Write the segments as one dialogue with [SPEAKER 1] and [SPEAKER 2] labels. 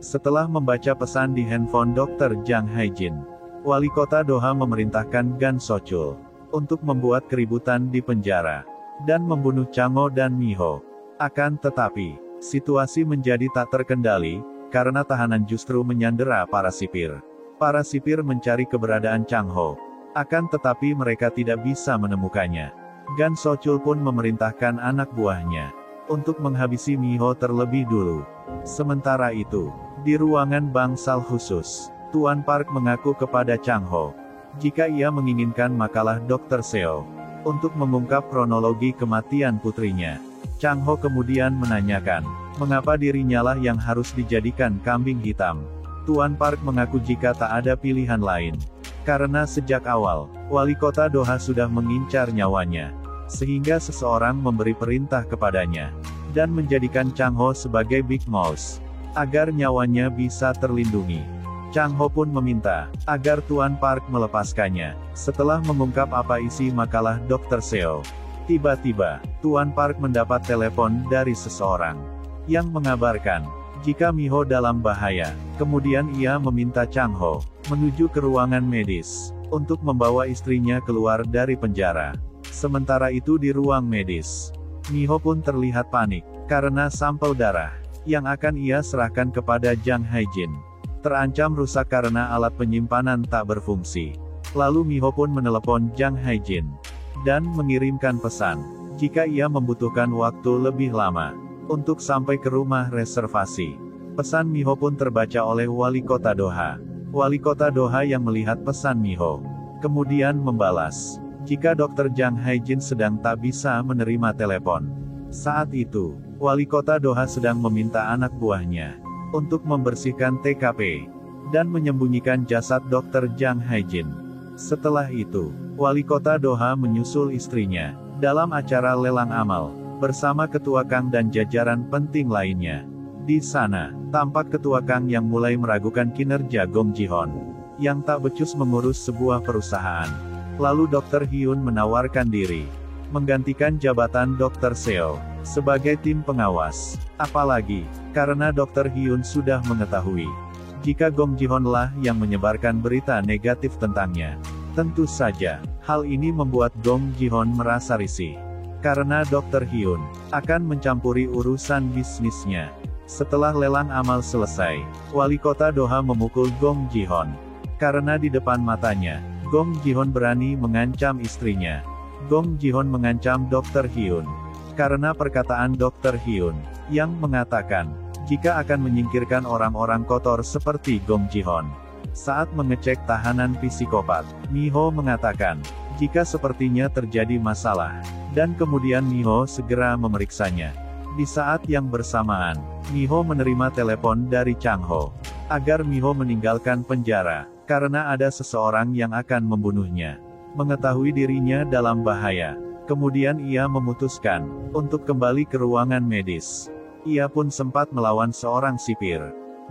[SPEAKER 1] Setelah membaca pesan di handphone Dr. Jang Hae-jin, wali kota Doha memerintahkan Gan So-chul untuk membuat keributan di penjara dan membunuh Chang-ho dan Mi-ho. Akan tetapi, situasi menjadi tak terkendali karena tahanan justru menyandera para sipir. Para sipir mencari keberadaan Chang-ho, akan tetapi mereka tidak bisa menemukannya. Gan So-chul pun memerintahkan anak buahnya untuk menghabisi Mi-ho terlebih dulu. Sementara itu, di ruangan bangsal khusus, Tuan Park mengaku kepada Chang-ho jika ia menginginkan makalah Dr. Seo untuk mengungkap kronologi kematian putrinya. Chang-ho kemudian menanyakan, mengapa dirinya lah yang harus dijadikan kambing hitam. Tuan Park mengaku jika tak ada pilihan lain, karena sejak awal, wali kota Doha sudah mengincar nyawanya, sehingga seseorang memberi perintah kepadanya, dan menjadikan Chang-ho sebagai Big Mouse, agar nyawanya bisa terlindungi. Chang-ho pun meminta agar Tuan Park melepaskannya. Setelah mengungkap apa isi makalah Dr. Seo, tiba-tiba, Tuan Park mendapat telepon dari seseorang yang mengabarkan jika Mi-ho dalam bahaya. Kemudian ia meminta Chang-ho menuju ke ruangan medis untuk membawa istrinya keluar dari penjara. Sementara itu di ruang medis, Mi-ho pun terlihat panik karena sampel darah yang akan ia serahkan kepada Jang Hae-jin terancam rusak karena alat penyimpanan tak berfungsi. Lalu Mi-ho pun menelepon Jang Hae-jin dan mengirimkan pesan jika ia membutuhkan waktu lebih lama untuk sampai ke rumah reservasi. Pesan Mi-ho pun terbaca oleh wali kota Doha. Wali kota Doha yang melihat pesan Mi-ho kemudian membalas jika Dr. Jang Hae-jin sedang tak bisa menerima telepon. Saat itu, wali kota Doha sedang meminta anak buahnya untuk membersihkan TKP dan menyembunyikan jasad Dr. Jang Hae-jin. Setelah itu, wali kota Doha menyusul istrinya dalam acara lelang amal bersama Ketua Kang dan jajaran penting lainnya. Di sana, tampak Ketua Kang yang mulai meragukan kinerja Gong Ji-hon yang tak becus mengurus sebuah perusahaan. Lalu Dr. Hyun menawarkan diri menggantikan jabatan Dr. Seo sebagai tim pengawas. Apalagi, karena Dr. Hyun sudah mengetahui jika Gong Ji-hon lah yang menyebarkan berita negatif tentangnya. Tentu saja, hal ini membuat Gong Ji-hon merasa risih, karena Dr. Hyun akan mencampuri urusan bisnisnya. Setelah lelang amal selesai, wali kota Doha memukul Gong Ji-hon, karena di depan matanya, Gong Ji-hon berani mengancam istrinya. Gong Ji-hon mengancam Dr. Hyun, karena perkataan Dr. Hyun yang mengatakan jika akan menyingkirkan orang-orang kotor seperti Gong Ji-hon. Saat mengecek tahanan psikopat, Mi-ho mengatakan jika sepertinya terjadi masalah, dan kemudian Mi-ho segera memeriksanya. Di saat yang bersamaan, Mi-ho menerima telepon dari Chang-ho agar Mi-ho meninggalkan penjara karena ada seseorang yang akan membunuhnya. Mengetahui dirinya dalam bahaya, kemudian ia memutuskan untuk kembali ke ruangan medis. Ia pun sempat melawan seorang sipir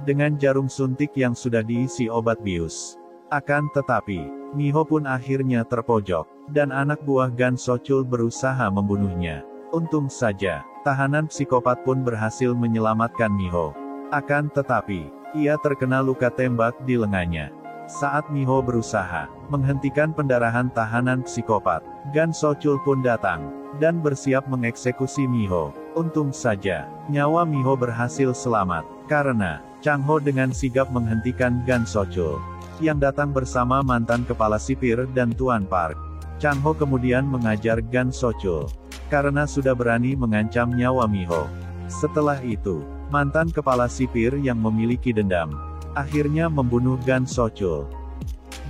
[SPEAKER 1] dengan jarum suntik yang sudah diisi obat bius. Akan tetapi, Mi-ho pun akhirnya terpojok, dan anak buah Gan So-chul berusaha membunuhnya. Untung saja, tahanan psikopat pun berhasil menyelamatkan Mi-ho. Akan tetapi, ia terkena luka tembak di lengannya. Saat Mi-ho berusaha menghentikan pendarahan tahanan psikopat, Gan So-chul pun datang dan bersiap mengeksekusi Mi-ho. Untung saja, nyawa Mi-ho berhasil selamat, karena Chang-ho dengan sigap menghentikan Gan So-chul yang datang bersama mantan kepala sipir dan Tuan Park. Chang-ho kemudian mengajar Gan So-chul karena sudah berani mengancam nyawa Mi-ho. Setelah itu, mantan kepala sipir yang memiliki dendam akhirnya membunuh Gan So-chul.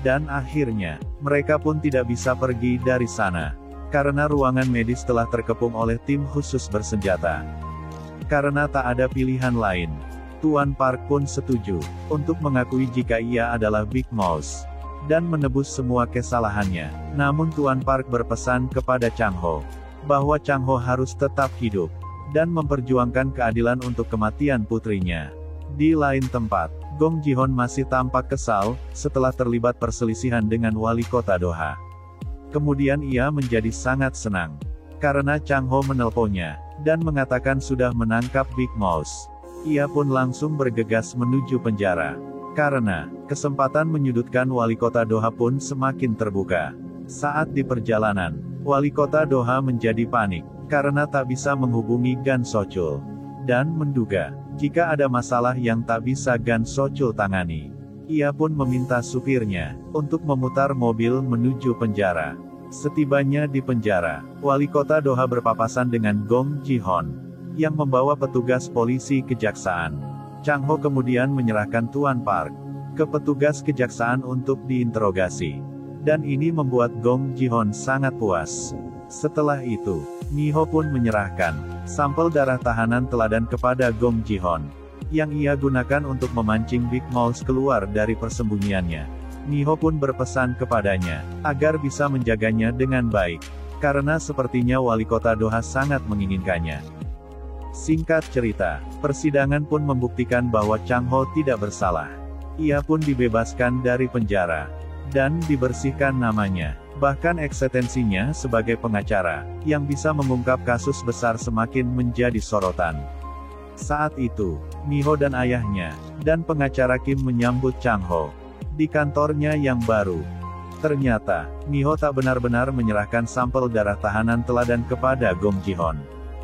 [SPEAKER 1] Dan akhirnya, mereka pun tidak bisa pergi dari sana, karena ruangan medis telah terkepung oleh tim khusus bersenjata. Karena tak ada pilihan lain, Tuan Park pun setuju untuk mengakui jika ia adalah Big Mouse dan menebus semua kesalahannya. Namun Tuan Park berpesan kepada Chang-ho bahwa Chang-ho harus tetap hidup dan memperjuangkan keadilan untuk kematian putrinya. Di lain tempat, Gong Ji-hon masih tampak kesal setelah terlibat perselisihan dengan wali kota Doha. Kemudian ia menjadi sangat senang karena Chang-ho menelponnya dan mengatakan sudah menangkap Big Mouse. ia pun langsung bergegas menuju penjara. Karena kesempatan menyudutkan wali kota Doha pun semakin terbuka. Saat di perjalanan, wali kota Doha menjadi panik, karena tak bisa menghubungi Gan Sochul. Dan menduga, jika ada masalah yang tak bisa Gan Sochul tangani, ia pun meminta supirnya untuk memutar mobil menuju penjara. Setibanya di penjara, wali kota Doha berpapasan dengan Gong Ji-hon, yang membawa petugas polisi kejaksaan. Chang Ho kemudian menyerahkan Tuan Park ke petugas kejaksaan untuk diinterogasi. Dan ini membuat Gong Ji-hon sangat puas. Setelah itu, Mi-ho pun menyerahkan sampel darah tahanan teladan kepada Gong Ji-hon, yang ia gunakan untuk memancing Big Mouse keluar dari persembunyiannya. Mi-ho pun berpesan kepadanya agar bisa menjaganya dengan baik, karena sepertinya wali kota Doha sangat menginginkannya. Singkat cerita, persidangan pun membuktikan bahwa Chang Ho tidak bersalah. Ia pun dibebaskan dari penjara, dan dibersihkan namanya. Bahkan eksistensinya sebagai pengacara, yang bisa mengungkap kasus besar semakin menjadi sorotan. Saat itu, Mi-ho dan ayahnya, dan pengacara Kim menyambut Chang Ho di kantornya yang baru. Ternyata, Mi-ho tak benar-benar menyerahkan sampel darah tahanan teladan kepada Gong Ji-hon.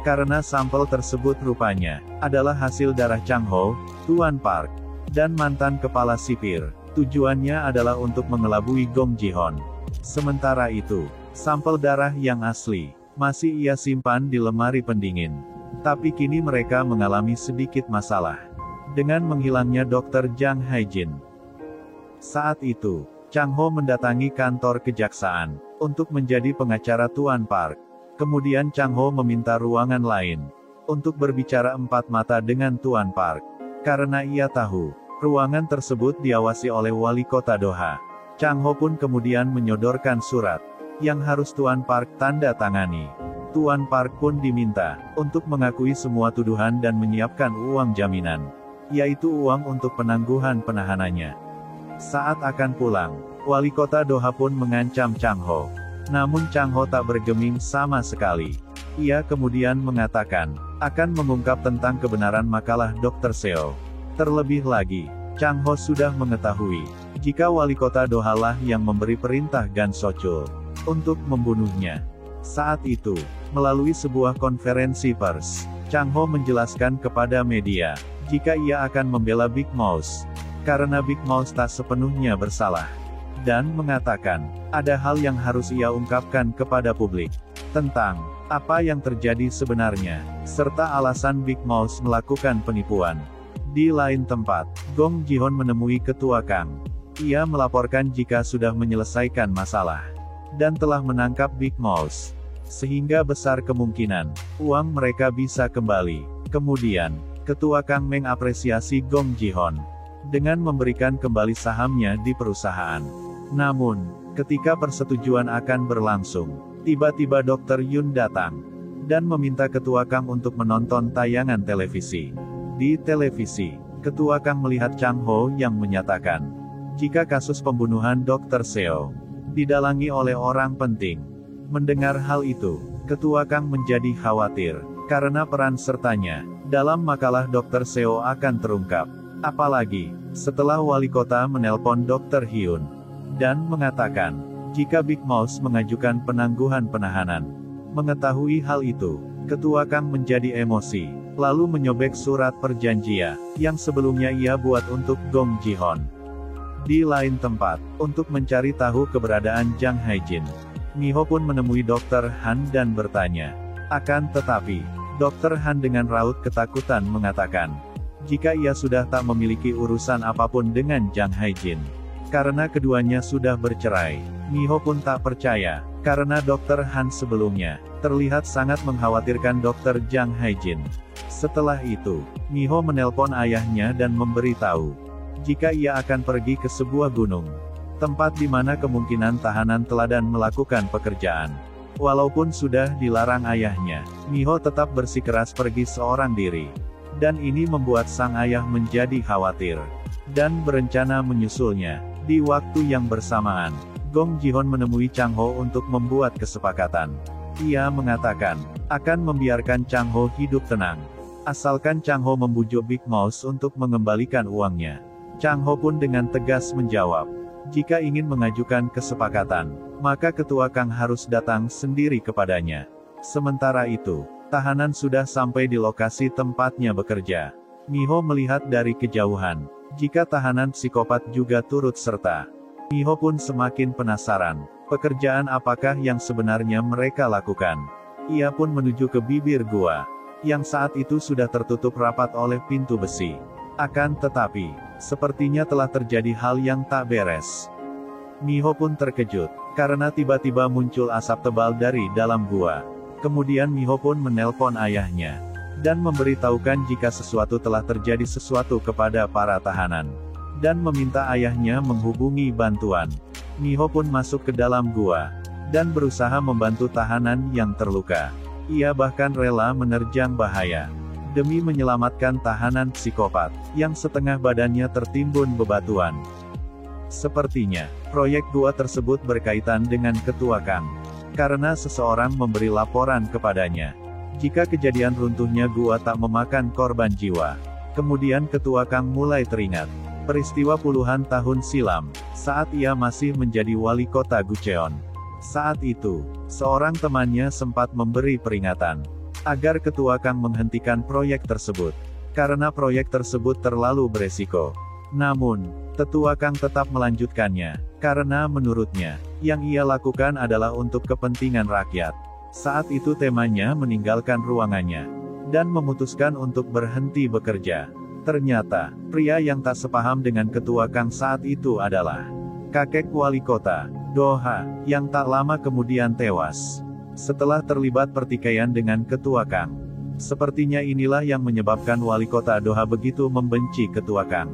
[SPEAKER 1] Karena sampel tersebut rupanya adalah hasil darah Chang Ho, Tuan Park, dan mantan kepala sipir. Tujuannya adalah untuk mengelabui Gong Ji-hon. Sementara itu, sampel darah yang asli masih ia simpan di lemari pendingin. Tapi kini mereka mengalami sedikit masalah dengan menghilangnya Dr. Jang Hae-jin. Saat itu, Chang Ho mendatangi kantor kejaksaan untuk menjadi pengacara Tuan Park. Kemudian Chang Ho meminta ruangan lain untuk berbicara empat mata dengan Tuan Park. Karena ia tahu, ruangan tersebut diawasi oleh wali kota Doha. Chang Ho pun kemudian menyodorkan surat yang harus Tuan Park tanda tangani. Tuan Park pun diminta untuk mengakui semua tuduhan dan menyiapkan uang jaminan, yaitu uang untuk penangguhan penahanannya. Saat akan pulang, wali kota Doha pun mengancam Chang Ho. Namun Chang Ho tak bergeming sama sekali. Ia kemudian mengatakan akan mengungkap tentang kebenaran makalah Dr. Seo. Terlebih lagi, Chang Ho sudah mengetahui jika wali kota Doha lah yang memberi perintah Gan Sochul untuk membunuhnya. Saat itu, melalui sebuah konferensi pers, Chang Ho menjelaskan kepada media jika ia akan membela Big Mouse, karena Big Mouse tak sepenuhnya bersalah. Dan mengatakan, ada hal yang harus ia ungkapkan kepada publik, tentang apa yang terjadi sebenarnya, serta alasan Big Mouse melakukan penipuan. Di lain tempat, Gong Ji-hon menemui Ketua Kang. Ia melaporkan jika sudah menyelesaikan masalah, dan telah menangkap Big Mouse. Sehingga besar kemungkinan, uang mereka bisa kembali. Kemudian, Ketua Kang mengapresiasi Gong Ji-hon dengan memberikan kembali sahamnya di perusahaan. Namun, ketika persetujuan akan berlangsung, tiba-tiba Dr. Yun datang dan meminta Ketua Kang untuk menonton tayangan televisi. Di televisi, Ketua Kang melihat Chang Ho yang menyatakan jika kasus pembunuhan Dr. Seo didalangi oleh orang penting. Mendengar hal itu, Ketua Kang menjadi khawatir karena peran sertanya dalam makalah Dr. Seo akan terungkap. Apalagi setelah wali kota menelpon Dr. Hyun dan mengatakan jika Big Mouse mengajukan penangguhan penahanan. Mengetahui hal itu, Ketua Kang menjadi emosi, lalu menyobek surat perjanjian yang sebelumnya ia buat untuk Gong Ji-hon. Di lain tempat, untuk mencari tahu keberadaan Jang Hae-jin, Mi-ho pun menemui Dr. Han dan bertanya. Akan tetapi, Dr. Han dengan raut ketakutan mengatakan jika ia sudah tak memiliki urusan apapun dengan Jang Hae-jin. Karena keduanya sudah bercerai, Mi-ho pun tak percaya, karena Dr. Han sebelumnya terlihat sangat mengkhawatirkan Dr. Jang Hae-jin. Setelah itu, Mi-ho menelpon ayahnya dan memberitahu jika ia akan pergi ke sebuah gunung, tempat di mana kemungkinan tahanan teladan melakukan pekerjaan. Walaupun sudah dilarang ayahnya, Mi-ho tetap bersikeras pergi seorang diri. Dan ini membuat sang ayah menjadi khawatir dan berencana menyusulnya. Di waktu yang bersamaan, Gong Ji-hon menemui Chang Ho untuk membuat kesepakatan. Ia mengatakan akan membiarkan Chang Ho hidup tenang, Asalkan Chang Ho membujuk Big Mouse untuk mengembalikan uangnya. Chang Ho pun dengan tegas menjawab, jika ingin mengajukan kesepakatan, maka ketua Kang harus datang sendiri kepadanya. Sementara itu, tahanan sudah sampai di lokasi tempatnya bekerja. Miho melihat dari kejauhan, jika tahanan psikopat juga turut serta. Miho pun semakin penasaran, pekerjaan apakah yang sebenarnya mereka lakukan. Ia pun menuju ke bibir gua, yang saat itu sudah tertutup rapat oleh pintu besi. Akan tetapi, sepertinya telah terjadi hal yang tak beres. Miho pun terkejut, karena tiba-tiba muncul asap tebal dari dalam gua. Kemudian Miho pun menelpon ayahnya, dan memberitahukan jika sesuatu telah terjadi sesuatu kepada para tahanan, dan meminta ayahnya menghubungi bantuan. Miho pun masuk ke dalam gua, dan berusaha membantu tahanan yang terluka. Ia bahkan rela menerjang bahaya, demi menyelamatkan tahanan psikopat, yang setengah badannya tertimbun bebatuan. Sepertinya, proyek gua tersebut berkaitan dengan ketua Kang. Karena seseorang memberi laporan kepadanya, jika kejadian runtuhnya gua tak memakan korban jiwa. Kemudian ketua Kang mulai teringat peristiwa puluhan tahun silam, saat ia masih menjadi wali kota Gucheon. Saat itu, seorang temannya sempat memberi peringatan, agar ketua Kang menghentikan proyek tersebut, karena proyek tersebut terlalu beresiko. Namun, tetua Kang tetap melanjutkannya, karena menurutnya, yang ia lakukan adalah untuk kepentingan rakyat. Saat itu temannya meninggalkan ruangannya, dan memutuskan untuk berhenti bekerja. Ternyata, pria yang tak sepaham dengan ketua Kang saat itu adalah kakek wali kota, Doha, yang tak lama kemudian tewas. Setelah terlibat pertikaian dengan ketua Kang. Sepertinya inilah yang menyebabkan wali kota Doha begitu membenci ketua Kang.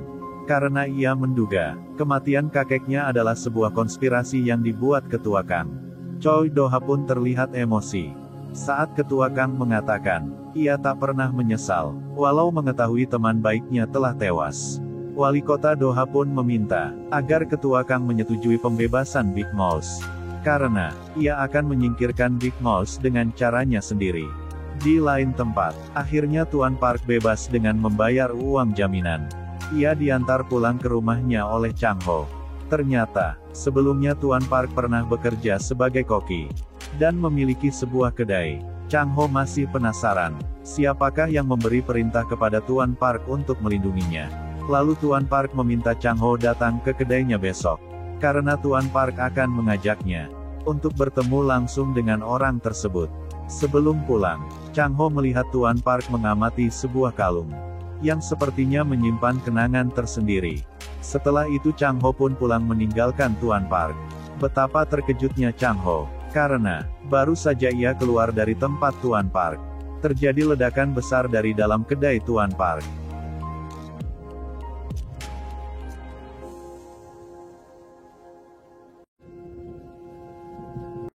[SPEAKER 1] Karena ia menduga, kematian kakeknya adalah sebuah konspirasi yang dibuat ketua Kang. Choi Doha pun terlihat emosi. Saat ketua Kang mengatakan, ia tak pernah menyesal, walau mengetahui teman baiknya telah tewas. Wali kota Doha pun meminta, agar ketua Kang menyetujui pembebasan Big Mouse. Karena, ia akan menyingkirkan Big Mouse dengan caranya sendiri. Di lain tempat, akhirnya Tuan Park bebas dengan membayar uang jaminan. Ia diantar pulang ke rumahnya oleh Chang Ho. Ternyata, sebelumnya Tuan Park pernah bekerja sebagai koki, dan memiliki sebuah kedai. Chang Ho masih penasaran, siapakah yang memberi perintah kepada Tuan Park untuk melindunginya. Lalu Tuan Park meminta Chang Ho datang ke kedainya besok, karena Tuan Park akan mengajaknya untuk bertemu langsung dengan orang tersebut. Sebelum pulang, Chang Ho melihat Tuan Park mengamati sebuah kalung, yang sepertinya menyimpan kenangan tersendiri. Setelah itu Chang Ho pun pulang meninggalkan Tuan Park. Betapa terkejutnya Chang Ho, karena, baru saja ia keluar dari tempat Tuan Park, terjadi ledakan besar dari dalam kedai Tuan Park.